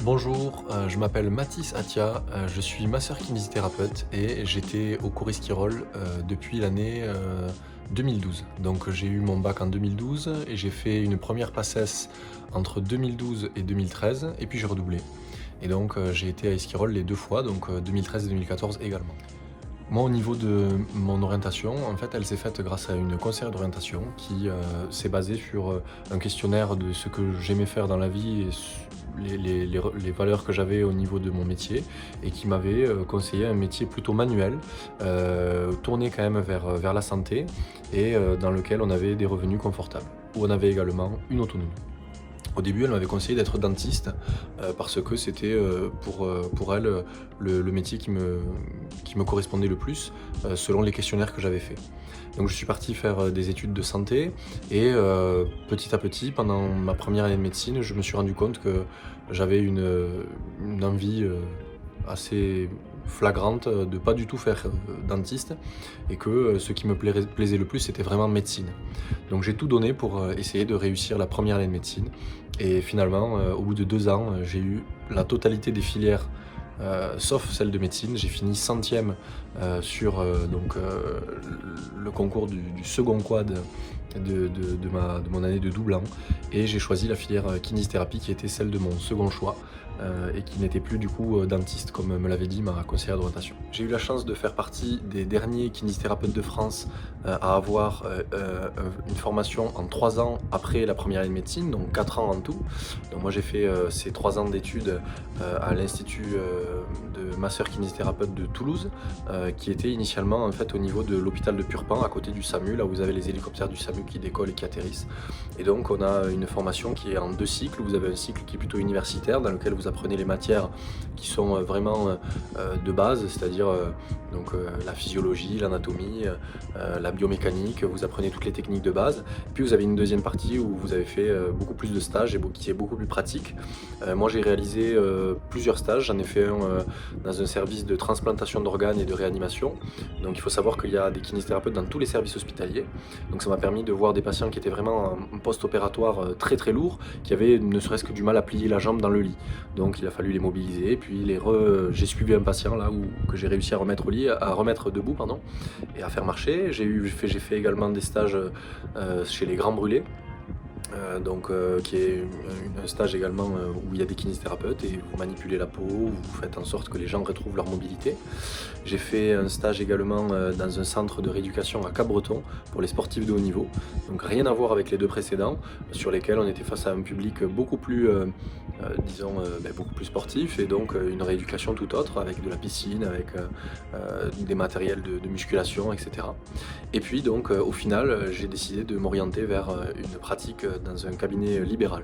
Bonjour, je m'appelle Mathis Atia, je suis masseur-kinésithérapeute et j'étais au cours Esquirol depuis l'année 2012. Donc j'ai eu mon bac en 2012 et j'ai fait une première PACES entre 2012 et 2013 et puis j'ai redoublé. Et donc j'ai été à Esquirol les deux fois, donc 2013 et 2014 également. Moi, au niveau de mon orientation, en fait, elle s'est faite grâce à une conseillère d'orientation qui s'est basée sur un questionnaire de ce que j'aimais faire dans la vie et les valeurs que j'avais au niveau de mon métier et qui m'avait conseillé un métier plutôt manuel, tourné quand même vers la santé et dans lequel on avait des revenus confortables, où on avait également une autonomie. Au début, elle m'avait conseillé d'être dentiste parce que c'était pour elle le métier qui me correspondait le plus selon les questionnaires que j'avais faits. Donc je suis parti faire des études de santé et petit à petit, pendant ma première année de médecine, je me suis rendu compte que j'avais une envie assez flagrante de pas du tout faire dentiste et que ce qui me plaisait le plus c'était vraiment médecine. Donc j'ai tout donné pour essayer de réussir la première année de médecine et finalement au bout de 2 ans j'ai eu la totalité des filières sauf celle de médecine. J'ai fini 100e sur le concours du second quad de mon année de double an et j'ai choisi la filière kinésithérapie qui était celle de mon second choix et qui n'était plus du coup dentiste comme me l'avait dit ma conseillère d'orientation. J'ai eu la chance de faire partie des derniers kinésithérapeutes de France à avoir une formation en 3 ans après la première année de médecine, donc 4 ans en tout. Donc moi j'ai fait ces 3 ans d'études à l'Institut de masseur kinésithérapeute de Toulouse qui était initialement en fait au niveau de l'hôpital de Purpan à côté du SAMU, là où vous avez les hélicoptères du SAMU qui décollent et qui atterrissent. Et donc on a une formation qui est en 2 cycles. Vous avez un cycle qui est plutôt universitaire dans lequel vous apprenez les matières qui sont vraiment de base, c'est-à-dire la physiologie, l'anatomie, la biomécanique, vous apprenez toutes les techniques de base. Puis vous avez une deuxième partie où vous avez fait beaucoup plus de stages et qui est beaucoup plus pratique. Moi j'ai réalisé plusieurs stages, j'en ai fait un dans un service de transplantation d'organes et de réanimation. Donc il faut savoir qu'il y a des kinésithérapeutes dans tous les services hospitaliers. Donc ça m'a permis de voir des patients qui étaient vraiment en post-opératoire très très lourds, qui avaient ne serait-ce que du mal à plier la jambe dans le lit. Donc il a fallu les mobiliser, puis j'ai suivi un patient là que j'ai réussi à remettre au lit, à remettre debout pardon, et à faire marcher. J'ai fait également des stages chez les Grands Brûlés. Qui est un stage également où il y a des kinésithérapeutes et vous manipulez la peau, vous faites en sorte que les gens retrouvent leur mobilité. J'ai fait un stage également dans un centre de rééducation à Cap-Breton pour les sportifs de haut niveau. Donc rien à voir avec les deux précédents sur lesquels on était face à un public beaucoup plus beaucoup plus sportif et donc une rééducation tout autre avec de la piscine, avec des matériels de musculation, etc. Et puis donc au final j'ai décidé de m'orienter vers une pratique dans un cabinet libéral,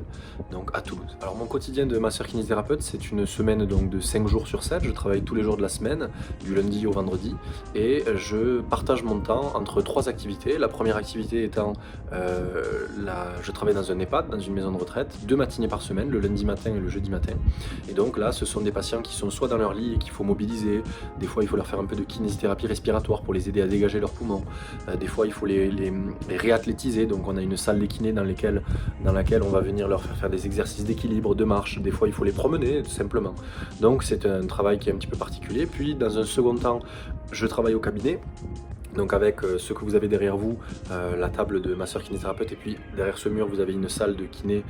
donc à Toulouse. Alors mon quotidien de masseur kinésithérapeute, c'est une semaine donc de 5 jours sur 7, je travaille tous les jours de la semaine, du lundi au vendredi, et je partage mon temps entre 3 activités. La première activité étant, je travaille dans un EHPAD, dans une maison de retraite, 2 matinées par semaine, le lundi matin et le jeudi matin. Et donc là, ce sont des patients qui sont soit dans leur lit et qu'il faut mobiliser, des fois il faut leur faire un peu de kinésithérapie respiratoire pour les aider à dégager leurs poumons, des fois il faut les réathlétiser, donc on a une salle des kinés dans laquelle on va venir leur faire des exercices d'équilibre, de marche, des fois il faut les promener tout simplement. Donc c'est un travail qui est un petit peu particulier. Puis dans un second temps, je travaille au cabinet. Donc avec ce que vous avez derrière vous, la table de masseur kinésithérapeute, et puis derrière ce mur vous avez une salle de kiné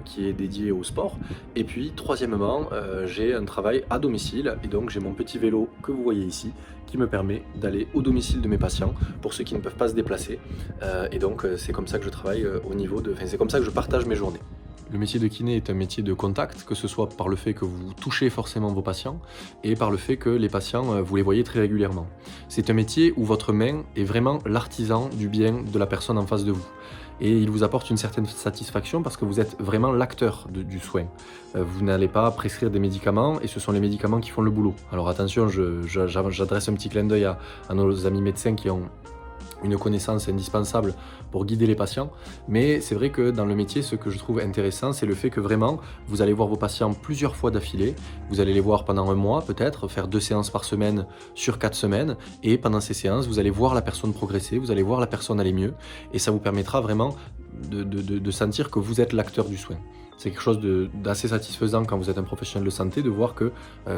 qui est dédiée au sport. Et puis troisièmement, j'ai un travail à domicile et donc j'ai mon petit vélo que vous voyez ici qui me permet d'aller au domicile de mes patients pour ceux qui ne peuvent pas se déplacer. Et donc c'est comme ça que je travaille c'est comme ça que je partage mes journées. Le métier de kiné est un métier de contact, que ce soit par le fait que vous touchez forcément vos patients et par le fait que les patients, vous les voyez très régulièrement. C'est un métier où votre main est vraiment l'artisan du bien de la personne en face de vous. Et il vous apporte une certaine satisfaction parce que vous êtes vraiment l'acteur du soin. Vous n'allez pas prescrire des médicaments et ce sont les médicaments qui font le boulot. Alors attention, j'adresse un petit clin d'œil à nos amis médecins qui ont une connaissance indispensable pour guider les patients, mais c'est vrai que dans le métier, ce que je trouve intéressant, c'est le fait que vraiment, vous allez voir vos patients plusieurs fois d'affilée, vous allez les voir pendant un mois peut-être, faire 2 séances par semaine sur 4 semaines, et pendant ces séances, vous allez voir la personne progresser, vous allez voir la personne aller mieux, et ça vous permettra vraiment de sentir que vous êtes l'acteur du soin. C'est quelque chose d'assez satisfaisant quand vous êtes un professionnel de santé, de voir que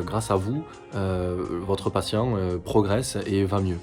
grâce à vous, votre patient progresse et va mieux.